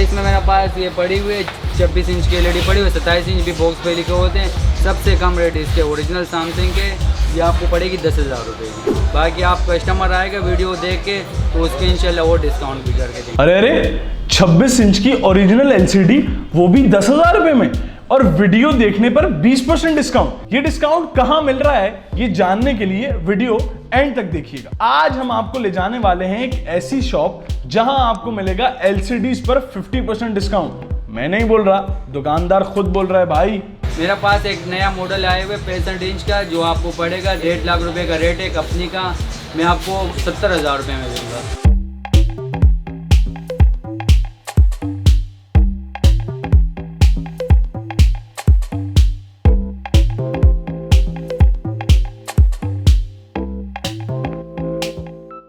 इसमें मेरे पास ये पड़ी हुई है 26 इंच की एलईडी पड़ी हुई है, 27 इंच भी बॉक्स पे लिखे होते हैं। सबसे कम रेट इसके ओरिजिनल सैमसंग के ये आपको पड़ेगी 10,000 रुपये की। बाकी आप कस्टमर आएगा वीडियो देख के तो उसके इंशाल्लाह और डिस्काउंट भी करके देंगे। अरे 26 इंच की ओरिजिनल एलसीडी वो भी 10,000 रुपए में, और वीडियो देखने पर 20% डिस्काउंट। ये डिस्काउंट कहां मिल रहा है ये जानने के लिए वीडियो एंड तक देखिएगा। आज हम आपको ले जाने वाले हैं एक ऐसी शॉप जहां आपको मिलेगा एलसीडीज पर 50% डिस्काउंट। मैं नहीं बोल रहा, दुकानदार खुद बोल रहा है भाई। मेरा पास एक नया मॉडल आया हुआ है 65 इंच का, जो आपको पड़ेगा 1.5 लाख रुपए का रेट है कंपनी का। मैं आपको 70,000 रुपये में दूंगा।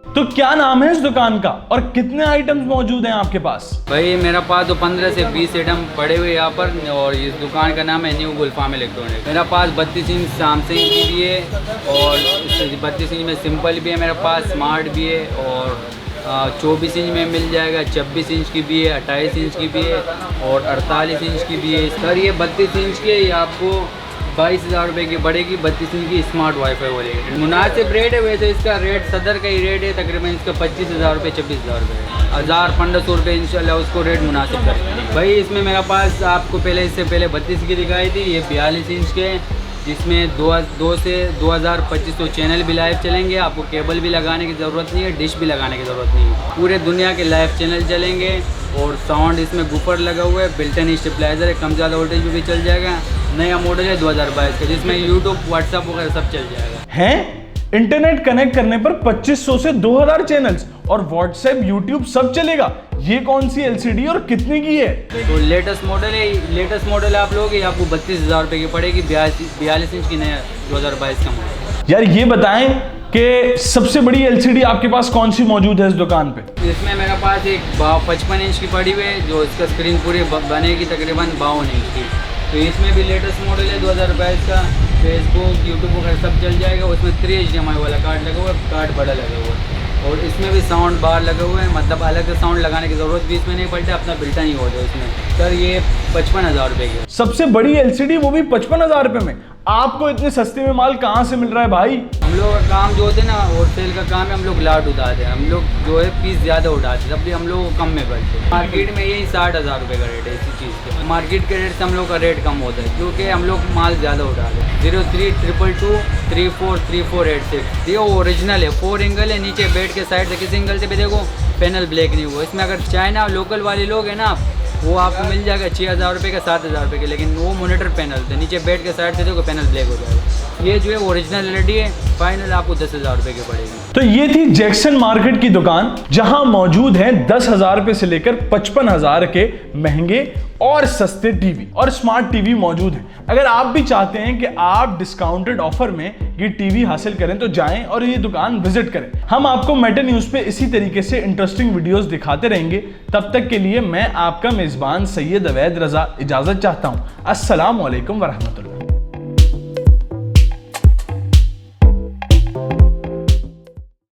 तो क्या नाम है इस दुकान का और कितने आइटम्स मौजूद हैं आपके पास? भाई मेरा पास तो 15 से 20 आइटम पड़े हुए यहाँ पर, और इस दुकान का नाम है न्यू गुलफाम इलेक्ट्रॉनिक। मेरा पास 32 इंच सैमसंग की भी है, और 32 इंच में सिंपल भी है मेरे पास, स्मार्ट भी है, और 24 इंच में मिल जाएगा, 26 इंच की भी है, 28 इंच की भी है, और 48 इंच की भी है। सर ये 32 इंच की ये आपको 22,000 रुपये की पड़ेगी। 32 इंच की स्मार्ट वाईफाई वाली मुनासिब रेट है। वैसे इसका रेट सदर का ही रेट है, तकरीबन इसका 25,000 रुपये 26,000 रुपये 1,000-1,500 रुपये इंशाल्लाह उसको रेट मुनासिब करेंगे। भाई इसमें मेरा पास आपको इससे पहले 32 की दिखाई थी, ये 42 इंच के, जिसमें 2 से 2,2500 चैनल भी लाइव चलेंगे। आपको केबल भी लगाने की ज़रूरत नहीं है, डिश भी लगाने की ज़रूरत नहीं है, पूरे दुनिया के लाइव चैनल चलेंगे। और साउंड इसमें गुफर लगा हुआ है, बिल्टन स्टेबलाइजर है, कम ज़्यादा वोल्टेज भी चल जाएगा। नया मॉडल है 2022 का, जिसमें यूट्यूब, व्हाट्सएप वगैरह सब चल जाएगा। हैं? इंटरनेट कनेक्ट करने पर 2500 से 2,000 चैनल्स और व्हाट्सएप, यूट्यूब सब चलेगा। ये कौन सी एलसीडी और कितने की है? तो लेटेस्ट मॉडल है, लेटेस्ट मॉडल आप लोगे, आपको 32,000 रुपये की पड़ेगी। 42 इंच की नया 2022 का मॉडल। यार ये बताएं कि सबसे बड़ी एलसीडी आपके पास कौन सी मौजूद है इस दुकान पे? इसमें मेरा पास एक 55 इंच की पड़ी हुई है, जो इसका स्क्रीन पूरी बनेगी तकरीबन 52 इंच की। तो इसमें भी लेटेस्ट मॉडल है 2022 का, फेसबुक, यूट्यूब वगैरह सब चल जाएगा। उसमें 3 HDMI वाला कार्ड लगा हुआ है, कार्ड बड़ा लगा हुआ है, और इसमें भी साउंड बार लगे हुए हैं, मतलब अलग से साउंड लगाने की ज़रूरत भी इसमें नहीं पड़ती, अपना बिल्टन ही होता है इसमें। सर ये 55,000 रुपये की। सबसे बड़ी एलसीडी वो भी 55,000 रुपये में। आपको इतने सस्ते में माल कहाँ से मिल रहा है भाई? हम लोग का काम जो होता है ना, होलसेल का काम है, हम लोग लाट उठाते हैं, हम लोग जो है पीस ज़्यादा उठाते हैं, तब भी हम लोग को कम में पड़ते हैं। मार्केट में यही 60,000 रुपये का रेट है इसी चीज़ के। मार्केट के रेट से हम लोग का रेट कम होता है, क्योंकि हम लोग माल ज़्यादा उठाते हैं। 0322343486 ये ओरिजिनल है, 4 एंगल है, नीचे बेड के साइड से किसी एंगल से भी देखो पैनल ब्लैक नहीं हुआ। इसमें अगर चाइना लोकल वाले लोग हैं ना, वो आपको मिल जाएगा 6,000 रुपये का, 7,000 रुपये के, लेकिन वो मॉनिटर पैनल थे, नीचे बेड के साइड से देखो पैनल ब्लैक हो जाएगा। ये जो है ओरिजिनल एलईडी है, फाइनल आपको 10,000 रुपये की पड़ेगी। तो ये थी जैक्सन मार्केट की दुकान, जहां मौजूद है 10,000 रुपए से लेकर 55,000 के महंगे और सस्ते टीवी और स्मार्ट टीवी मौजूद है। अगर आप भी चाहते हैं कि आप डिस्काउंटेड ऑफर में ये टीवी हासिल करें तो जाएं और ये दुकान विजिट करें। हम आपको मेटा न्यूज़ पे इसी तरीके से इंटरेस्टिंग वीडियोस दिखाते रहेंगे। तब तक के लिए मैं आपका मेजबान सैयद अवैध रजा इजाजत चाहता हूं। अस्सलाम वालेकुम वरहमतुल्लाह।